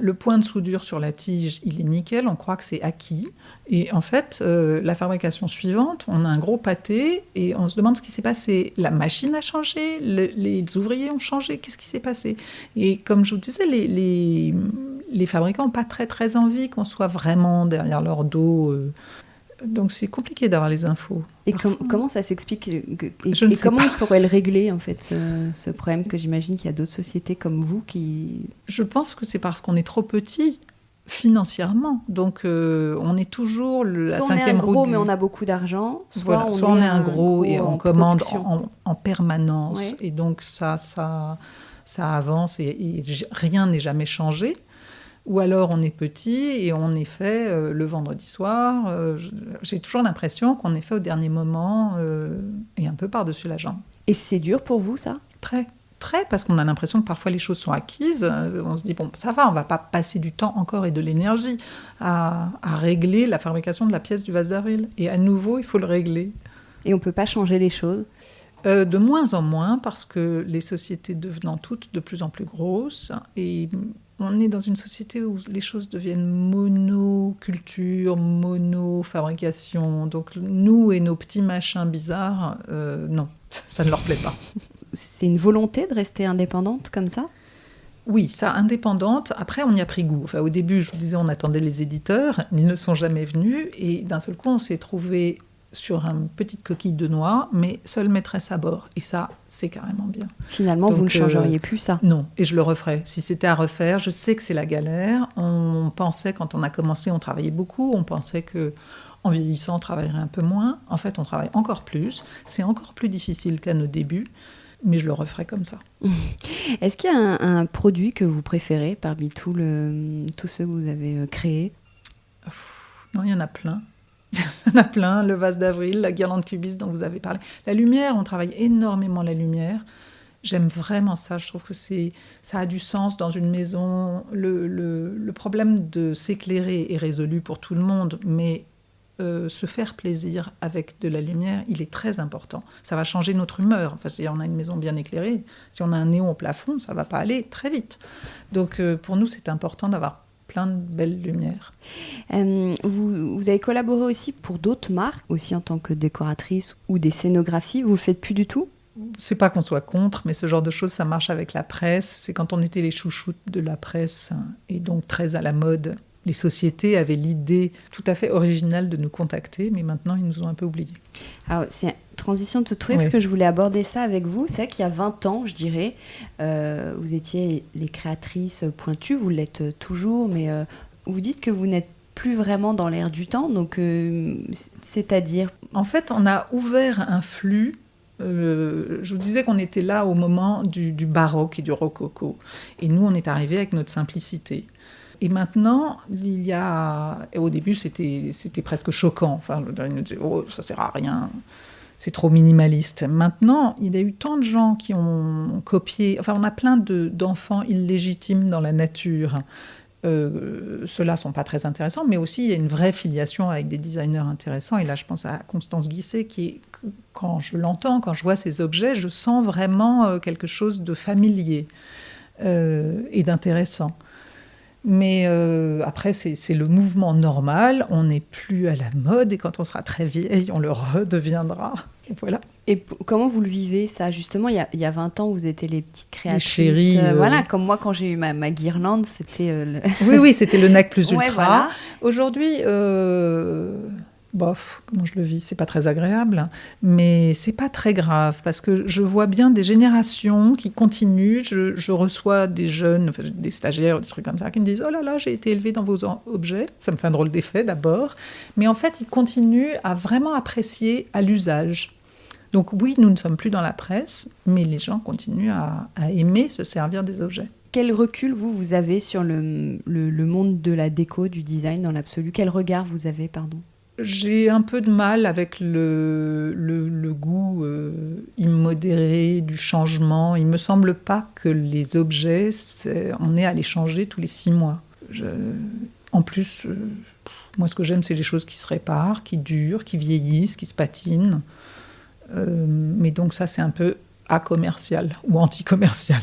le point de soudure sur la tige, il est nickel, on croit que c'est acquis. Et en fait, la fabrication suivante, on a un gros pâté et on se demande ce qui s'est passé. La machine a changé, les ouvriers ont changé, qu'est-ce qui s'est passé ? Et comme je vous disais, les fabricants n'ont pas très très envie qu'on soit vraiment derrière leur dos. Donc c'est compliqué d'avoir les infos.
Et comment ça s'explique et
comment
on pourrait le régler en fait ce problème que j'imagine qu'il y a d'autres sociétés comme vous qui...
Je pense que c'est parce qu'on est trop petit financièrement. Donc on est toujours la cinquième roue.
Soit on est un gros mais on a beaucoup d'argent,
soit on est un gros et on commande en permanence.
Ouais.
Et donc ça avance et rien n'est jamais changé. Ou alors on est petit et on est fait le vendredi soir. J'ai toujours l'impression qu'on est fait au dernier moment et un peu par-dessus la jambe.
Et c'est dur pour vous ça ?
Très, parce qu'on a l'impression que parfois les choses sont acquises. On se dit, bon, ça va, on ne va pas passer du temps encore et de l'énergie à régler la fabrication de la pièce du vase d'avril. Et à nouveau, il faut le régler.
Et on ne peut pas changer les choses ?
De moins en moins, parce que les sociétés devenant toutes de plus en plus grosses et... On est dans une société où les choses deviennent monoculture, monofabrication. Donc nous et nos petits machins bizarres, non, ça ne leur plaît pas.
C'est une volonté de rester indépendante comme ça ?
Oui, ça, indépendante. Après, on y a pris goût. Enfin, au début, je vous disais, on attendait les éditeurs. Ils ne sont jamais venus. Et d'un seul coup, on s'est trouvé sur une petite coquille de noix, mais seule maîtresse à bord. Et ça, c'est carrément bien.
Finalement, donc, vous ne changeriez plus ça ?
Non, et je le referais. Si c'était à refaire, je sais que c'est la galère. On pensait, quand on a commencé, on travaillait beaucoup. On pensait qu'en vieillissant, on travaillerait un peu moins. En fait, on travaille encore plus. C'est encore plus difficile qu'à nos débuts, mais je le referais comme ça.
Est-ce qu'il y a un produit que vous préférez parmi tous ceux que vous avez créés ?
Non, il y en a plein. Il y en a plein, le vase d'avril, la guirlande cubiste dont vous avez parlé. La lumière, on travaille énormément la lumière. J'aime vraiment ça, je trouve que ça a du sens dans une maison. Le problème de s'éclairer est résolu pour tout le monde, mais se faire plaisir avec de la lumière, il est très important. Ça va changer notre humeur. Enfin, si on a une maison bien éclairée, si on a un néon au plafond, ça ne va pas aller très vite. Donc pour nous, c'est important d'avoir plein de belles lumières.
Vous avez collaboré aussi pour d'autres marques, aussi en tant que décoratrice ou des scénographies. Vous ne le faites plus du tout ?
C'est pas qu'on soit contre, mais ce genre de choses, ça marche avec la presse. C'est quand on était les chouchoutes de la presse, et donc très à la mode. Les sociétés avaient l'idée tout à fait originale de nous contacter, mais maintenant, ils nous ont un peu oubliés.
Alors, c'est une transition toute trouvée, parce que je voulais aborder ça avec vous. C'est vrai qu'il y a 20 ans, je dirais, vous étiez les créatrices pointues, vous l'êtes toujours, mais vous dites que vous n'êtes plus vraiment dans l'air du temps, donc c'est-à-dire...
En fait, on a ouvert un flux. Je vous disais qu'on était là au moment du baroque et du rococo. Et nous, on est arrivés avec notre simplicité. Et maintenant, au début, c'était presque choquant. Enfin, oh, ça sert à rien, c'est trop minimaliste. Maintenant, il y a eu tant de gens qui ont copié. Enfin, on a plein d'enfants illégitimes dans la nature. Ceux-là ne sont pas très intéressants, mais aussi il y a une vraie filiation avec des designers intéressants. Et là, je pense à Constance Guisset, quand je l'entends, quand je vois ces objets, je sens vraiment quelque chose de familier et d'intéressant. Mais après, c'est le mouvement normal. On n'est plus à la mode et quand on sera très vieille, on le redeviendra. Voilà.
Et comment vous le vivez, ça? Justement, il y a 20 ans, vous étiez les petites créatrices.
Les chéries.
Voilà, comme moi, quand j'ai eu ma guirlande, c'était...
Oui, c'était le NAC plus ultra.
Ouais, voilà.
Aujourd'hui, comment je le vis, c'est pas très agréable, mais c'est pas très grave parce que je vois bien des générations qui continuent. Je reçois des jeunes, des stagiaires, des trucs comme ça, qui me disent « Oh là là, j'ai été élevée dans vos objets ». Ça me fait un drôle d'effet d'abord. Mais en fait, ils continuent à vraiment apprécier à l'usage. Donc oui, nous ne sommes plus dans la presse, mais les gens continuent à aimer se servir des objets.
Quel recul vous avez sur le monde de la déco, du design dans l'absolu? Quel regard vous avez, pardon?
J'ai un peu de mal avec le goût immodéré du changement. Il ne me semble pas que les objets, on ait à les changer tous les 6 mois. En plus, moi ce que j'aime, c'est les choses qui se réparent, qui durent, qui vieillissent, qui se patinent. Mais donc ça, c'est un peu acommercial ou anti-commercial.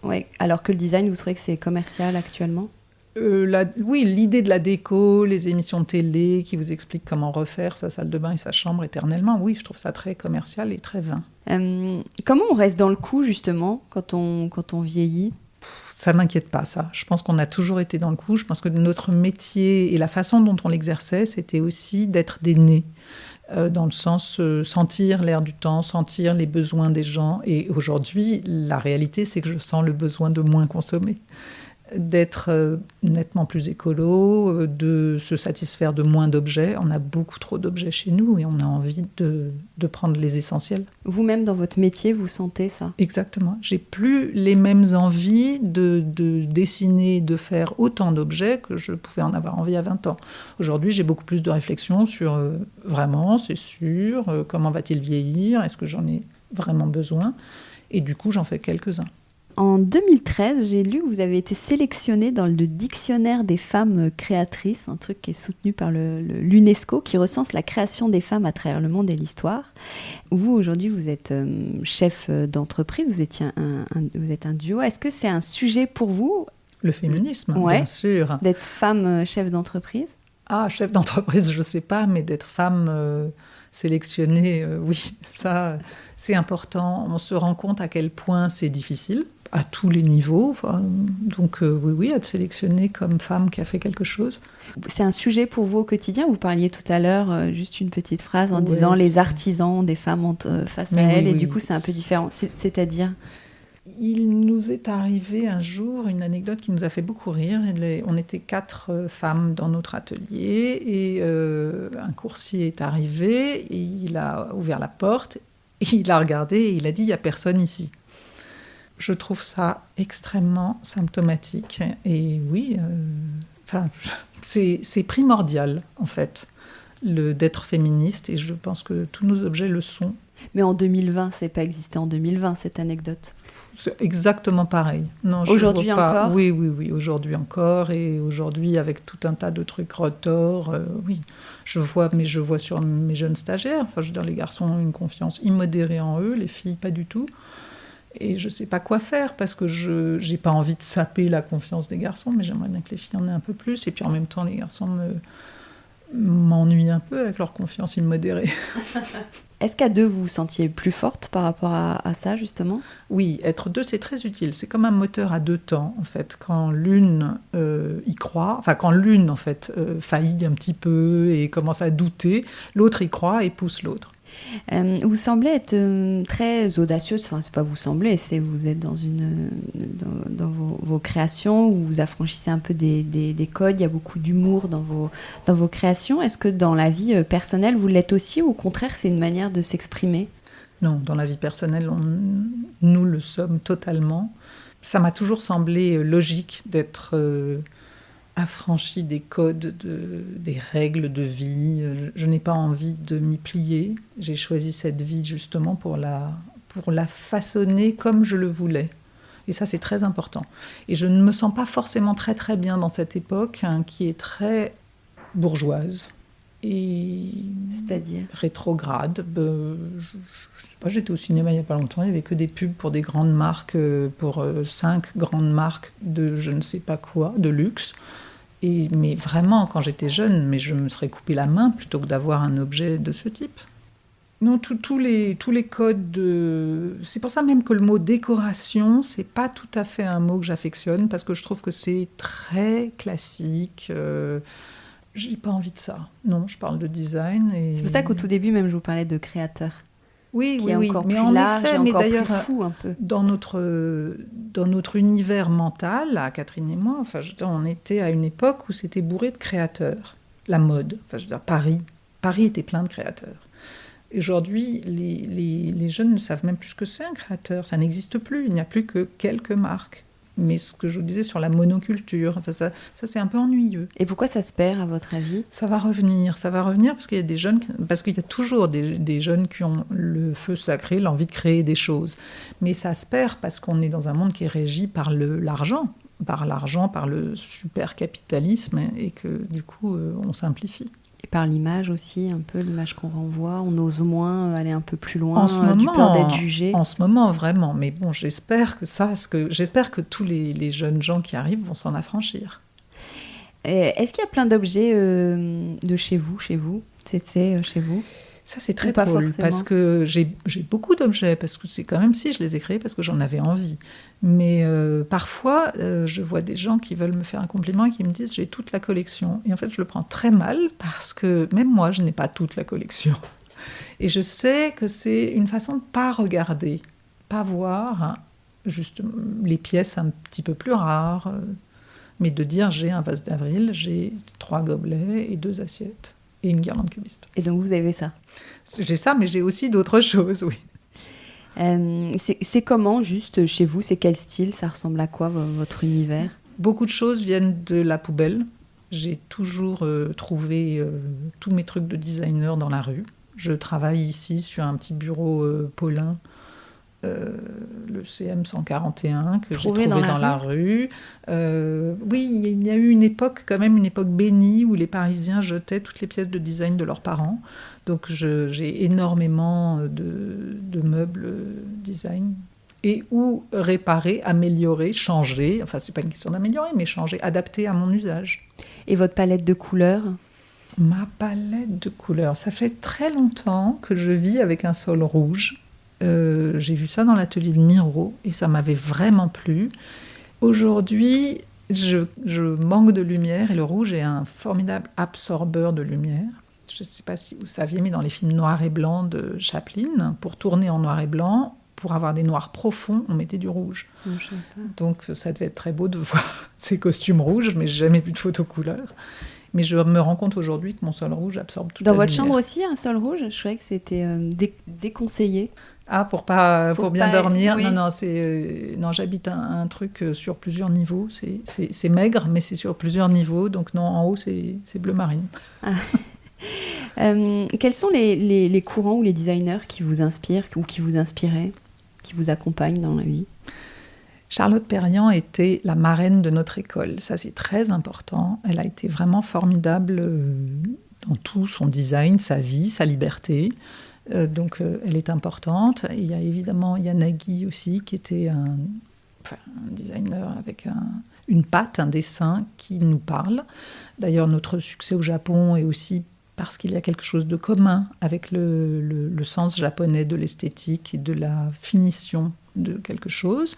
Oui, alors que le design, vous trouvez que c'est commercial actuellement?
Oui, l'idée de la déco, les émissions de télé qui vous expliquent comment refaire sa salle de bain et sa chambre éternellement, oui, je trouve ça très commercial et très vain.
Comment on reste dans le coup, justement, quand on vieillit?
Ça ne m'inquiète pas, ça. Je pense qu'on a toujours été dans le coup. Je pense que notre métier et la façon dont on l'exerçait, c'était aussi d'être des nés. Dans le sens sentir l'air du temps, sentir les besoins des gens. Et aujourd'hui, la réalité, c'est que je sens le besoin de moins consommer, d'être nettement plus écolo, de se satisfaire de moins d'objets. On a beaucoup trop d'objets chez nous et on a envie de prendre les essentiels.
Vous-même, dans votre métier, vous sentez ça?
Exactement. J'ai plus les mêmes envies de dessiner, de faire autant d'objets que je pouvais en avoir envie à 20 ans. Aujourd'hui, j'ai beaucoup plus de réflexion sur vraiment, c'est sûr, comment va-t-il vieillir, est-ce que j'en ai vraiment besoin? Et du coup, j'en fais quelques-uns.
En 2013, j'ai lu que vous avez été sélectionnée dans le dictionnaire des femmes créatrices, un truc qui est soutenu par l'UNESCO, qui recense la création des femmes à travers le monde et l'histoire. Vous, aujourd'hui, vous êtes chef d'entreprise, vous êtes un duo. Est-ce que c'est un sujet pour vous?
Le féminisme,
ouais,
bien sûr.
D'être femme chef d'entreprise?
Ah, chef d'entreprise, je ne sais pas, mais d'être femme sélectionnée, oui, ça, c'est important. On se rend compte à quel point c'est difficile, à tous les niveaux. Donc oui, être sélectionnée comme femme qui a fait quelque chose.
C'est un sujet pour vous au quotidien? Vous parliez tout à l'heure, juste une petite phrase en disant les artisans, des femmes face à elles, et du coup c'est un peu différent. C'est-à-dire?
Il nous est arrivé un jour une anecdote qui nous a fait beaucoup rire. On était 4 femmes dans notre atelier et un coursier est arrivé et il a ouvert la porte et il a regardé et il a dit « il n'y a personne ici ». Je trouve ça extrêmement symptomatique. Et oui, c'est primordial, en fait, d'être féministe. Et je pense que tous nos objets le sont.
Mais en 2020, c'est pas existé en 2020, cette anecdote.
C'est exactement pareil. Non,
aujourd'hui encore?
Oui, aujourd'hui encore. Et aujourd'hui, avec tout un tas de trucs retors, oui. Je vois sur mes jeunes stagiaires, je veux dire, les garçons ont une confiance immodérée en eux, les filles, pas du tout. Et je ne sais pas quoi faire parce que je n'ai pas envie de saper la confiance des garçons, mais j'aimerais bien que les filles en aient un peu plus. Et puis en même temps, les garçons m'ennuient un peu avec leur confiance immodérée.
Est-ce qu'à 2, vous vous sentiez plus forte par rapport à ça, justement?
Oui, être 2, c'est très utile. C'est comme un moteur à 2 temps, en fait. Quand l'une y croit, quand l'une, en fait, faillit un petit peu et commence à douter, l'autre y croit et pousse l'autre.
Vous semblez être très audacieuse, enfin c'est pas vous semblez, c'est vous êtes dans vos créations où vous affranchissez un peu des codes, il y a beaucoup d'humour dans vos créations. Est-ce que dans la vie personnelle vous l'êtes aussi ou au contraire c'est une manière de s'exprimer? Non, dans la vie personnelle nous le sommes totalement. Ça m'a toujours semblé logique d'être affranchie des codes, des règles de vie. Je n'ai pas envie de m'y plier. J'ai choisi cette vie justement pour la façonner comme je le voulais. Et ça, c'est très important. Et je ne me sens pas forcément très très bien dans cette époque qui est très bourgeoise
et
C'est-à-dire
rétrograde. Je sais pas, j'étais au cinéma il n'y a pas longtemps, il n'y avait que des pubs pour des grandes marques, pour 5 grandes marques de je ne sais pas quoi, de luxe. Mais vraiment, quand j'étais jeune, je me serais coupé la main plutôt que d'avoir un objet de ce type. Non, tous les codes de... C'est pour ça même que le mot décoration, c'est pas tout à fait un mot que j'affectionne, parce que je trouve que c'est très classique. J'ai pas envie de ça. Non, je parle de design.
C'est pour ça qu'au tout début, même, je vous parlais de créateur.
Oui,
qui est encore
mais
plus
en
large
effet,
et
mais
encore
d'ailleurs,
plus fou un peu.
Dans notre univers mental, là, Catherine et moi, on était à une époque où c'était bourré de créateurs. La mode, Paris était plein de créateurs. Aujourd'hui, les jeunes ne savent même plus ce que c'est un créateur. Ça n'existe plus. Il n'y a plus que quelques marques. Mais ce que je vous disais sur la monoculture, ça c'est un peu ennuyeux.
Et pourquoi ça se perd, à votre avis ?
Ça va revenir parce qu'il y a des jeunes, parce qu'il y a toujours des jeunes qui ont le feu sacré, l'envie de créer des choses. Mais ça se perd parce qu'on est dans un monde qui est régi par l'argent, par le super capitalisme, et que du coup, on simplifie.
Et par l'image aussi, un peu l'image qu'on renvoie, on ose moins aller un peu plus loin,
du
peur d'être jugé.
En ce moment, vraiment. Mais bon, j'espère que tous les jeunes gens qui arrivent vont s'en affranchir.
Est-ce qu'il y a plein d'objets de chez vous, Tsetse, chez vous ?
Ça, c'est très
pas
drôle,
forcément.
parce que j'ai beaucoup d'objets, parce que c'est quand même si je les ai créés parce que j'en avais envie. Mais parfois, je vois des gens qui veulent me faire un compliment et qui me disent « j'ai toute la collection ». Et en fait, je le prends très mal, parce que même moi, je n'ai pas toute la collection. Et je sais que c'est une façon de ne pas regarder, pas voir juste les pièces un petit peu plus rares, mais de dire « j'ai un vase d'avril, j'ai 3 gobelets et 2 assiettes ». Et une guirlande cubiste.
Et donc vous avez ça ?
J'ai ça, mais j'ai aussi d'autres choses, oui.
C'est comment, juste chez vous ? C'est quel style ? Ça ressemble à quoi, votre univers ?
Beaucoup de choses viennent de la poubelle. J'ai toujours trouvé tous mes trucs de designer dans la rue. Je travaille ici sur un petit bureau Paulin, le CM 141, que j'ai trouvé dans la rue. Oui, il y a eu une époque bénie, où les Parisiens jetaient toutes les pièces de design de leurs parents. Donc j'ai énormément de meubles design. Et ou réparer, améliorer, changer. Enfin, c'est pas une question d'améliorer, mais changer, adapter à mon usage.
Et votre palette de couleurs ?
Ma palette de couleurs, ça fait très longtemps que je vis avec un sol rouge. J'ai vu ça dans l'atelier de Miro et ça m'avait vraiment plu. Aujourd'hui, je manque de lumière et le rouge est un formidable absorbeur de lumière. Je ne sais pas si vous saviez, mais dans les films noirs et blancs de Chaplin, pour tourner en noir et blanc, pour avoir des noirs profonds, on mettait du rouge. Donc ça devait être très beau de voir ces costumes rouges, mais j'ai jamais vu de photo couleur. Mais je me rends compte aujourd'hui que mon sol rouge absorbe toute la lumière.
Dans votre chambre aussi, un sol rouge ? Je croyais que c'était déconseillé.
Ah, pour bien dormir.
Oui.
Non, j'habite un truc sur plusieurs niveaux. C'est maigre, mais c'est sur plusieurs niveaux. Donc non, en haut, c'est bleu marine.
Ah. Quels sont les courants ou les designers qui vous inspirent ou qui vous inspiraient, qui vous accompagnent dans la vie ?
Charlotte Perriand était la marraine de notre école. Ça, c'est très important. Elle a été vraiment formidable dans tout son design, sa vie, sa liberté. Donc, elle est importante. Il y a évidemment Yann Nagui aussi, qui était un designer avec une patte, un dessin qui nous parle. D'ailleurs, notre succès au Japon est aussi parce qu'il y a quelque chose de commun avec le sens japonais de l'esthétique et de la finition de quelque chose.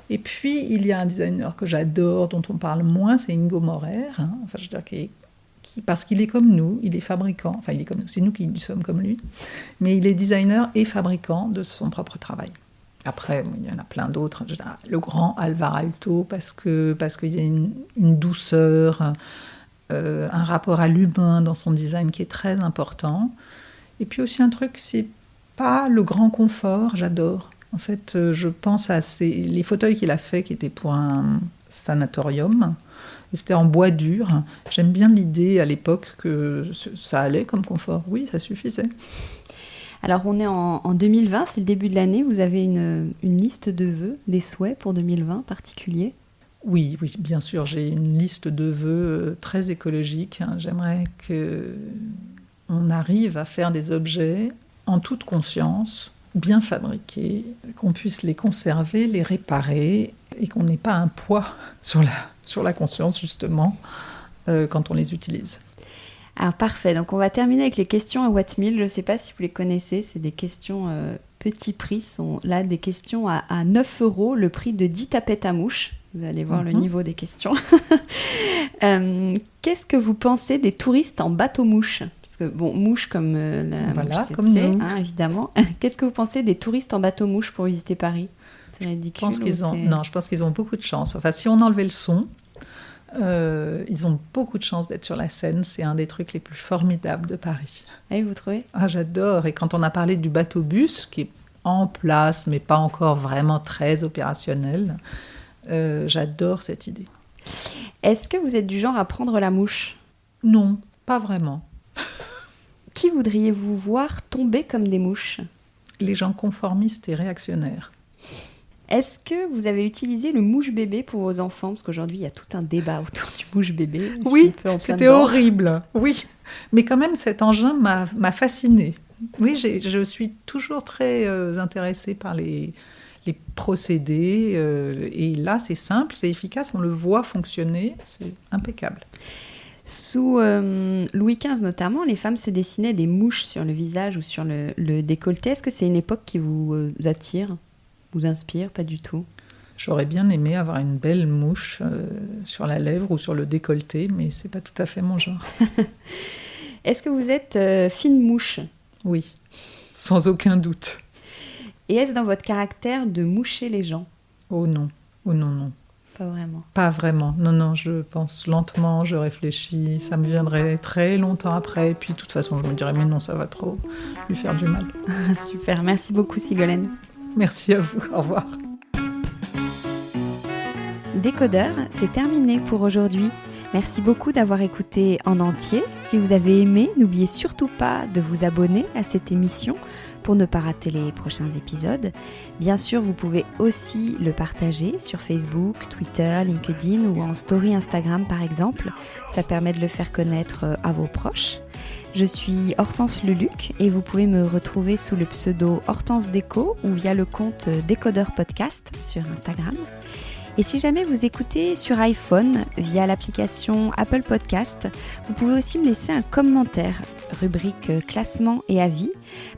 Et puis, il y a un designer que j'adore, dont on parle moins, c'est Ingo Maurer. Enfin, je veux dire, parce qu'il est comme nous, il est fabricant. Enfin, il est comme nous, c'est nous qui sommes comme lui. Mais il est designer et fabricant de son propre travail. Après, il y en a plein d'autres. Le grand Alvar Aalto, parce qu'il y a une douceur, un rapport à l'humain dans son design qui est très important. Et puis aussi un truc, c'est pas le grand confort, j'adore. En fait, je pense à les fauteuils qu'il a fait, qui étaient pour un sanatorium. Et c'était en bois dur. J'aime bien l'idée à l'époque que ça allait comme confort. Oui, ça suffisait.
Alors, on est en 2020, c'est le début de l'année. Vous avez une liste de vœux, des souhaits pour 2020 particuliers ?
Oui, bien sûr. J'ai une liste de vœux très écologique. J'aimerais que on arrive à faire des objets en toute conscience, bien fabriqués, qu'on puisse les conserver, les réparer, et qu'on n'ait pas un poids sur la conscience, justement, quand on les utilise.
Alors parfait, donc on va terminer avec les questions à What Mill. Je ne sais pas si vous les connaissez, c'est des questions petit prix, sont là des questions à 9 €, le prix de 10 tapettes à mouches. Vous allez voir le niveau des questions. Qu'est-ce que vous pensez des touristes en bateau-mouche ? Parce que, bon, mouche comme la
voilà,
mouche
comme nous.
Hein, évidemment. Qu'est-ce que vous pensez des touristes en bateau-mouche pour visiter Paris ? C'est ridicule.
Je pense qu'ils ont beaucoup de chance. Enfin, si on enlevait le son, ils ont beaucoup de chance d'être sur la Seine. C'est un des trucs les plus formidables de Paris.
Ah, vous trouvez ?
Ah, j'adore. Et quand on a parlé du bateau-bus, qui est en place, mais pas encore vraiment très opérationnel, j'adore cette idée.
Est-ce que vous êtes du genre à prendre la mouche ?
Non, pas vraiment.
Qui voudriez-vous voir tomber comme des mouches ?
Les gens conformistes et réactionnaires.
Est-ce que vous avez utilisé le mouche-bébé pour vos enfants ? Parce qu'aujourd'hui, il y a tout un débat autour du mouche-bébé.
Oui, c'était horrible. Oui, mais quand même, cet engin m'a fascinée. Oui, je suis toujours très intéressée par les procédés. Et là, c'est simple, c'est efficace, on le voit fonctionner, c'est impeccable.
Sous Louis XV notamment, les femmes se dessinaient des mouches sur le visage ou sur le décolleté. Est-ce que c'est une époque qui vous attire ? Vous inspire, pas du tout.
J'aurais bien aimé avoir une belle mouche sur la lèvre ou sur le décolleté, mais c'est pas tout à fait mon genre.
Est-ce que vous êtes fine mouche ?
Oui, sans aucun doute.
Et est-ce dans votre caractère de moucher les gens ?
Oh non, non.
Pas vraiment.
Pas vraiment, non, je pense lentement, je réfléchis, ça me viendrait très longtemps après, et puis de toute façon je me dirais mais non, ça va trop lui faire du mal.
Super, merci beaucoup Sigolène.
Merci à vous, au revoir.
Décodeur, c'est terminé pour aujourd'hui. Merci beaucoup d'avoir écouté en entier. Si vous avez aimé, n'oubliez surtout pas de vous abonner à cette émission pour ne pas rater les prochains épisodes. Bien sûr, vous pouvez aussi le partager sur Facebook, Twitter, LinkedIn ou en story Instagram par exemple. Ça permet de le faire connaître à vos proches. Je suis Hortense Leluc et vous pouvez me retrouver sous le pseudo Hortense Déco ou via le compte Décodeur Podcast sur Instagram. Et si jamais vous écoutez sur iPhone via l'application Apple Podcast, vous pouvez aussi me laisser un commentaire, rubrique classement et avis,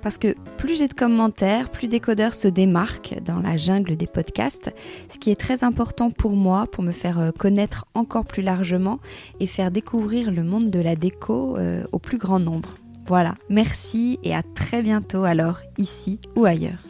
parce que plus j'ai de commentaires, plus Décodeur se démarque dans la jungle des podcasts, ce qui est très important pour moi, pour me faire connaître encore plus largement et faire découvrir le monde de la déco au plus grand nombre. Voilà, merci et à très bientôt alors, ici ou ailleurs.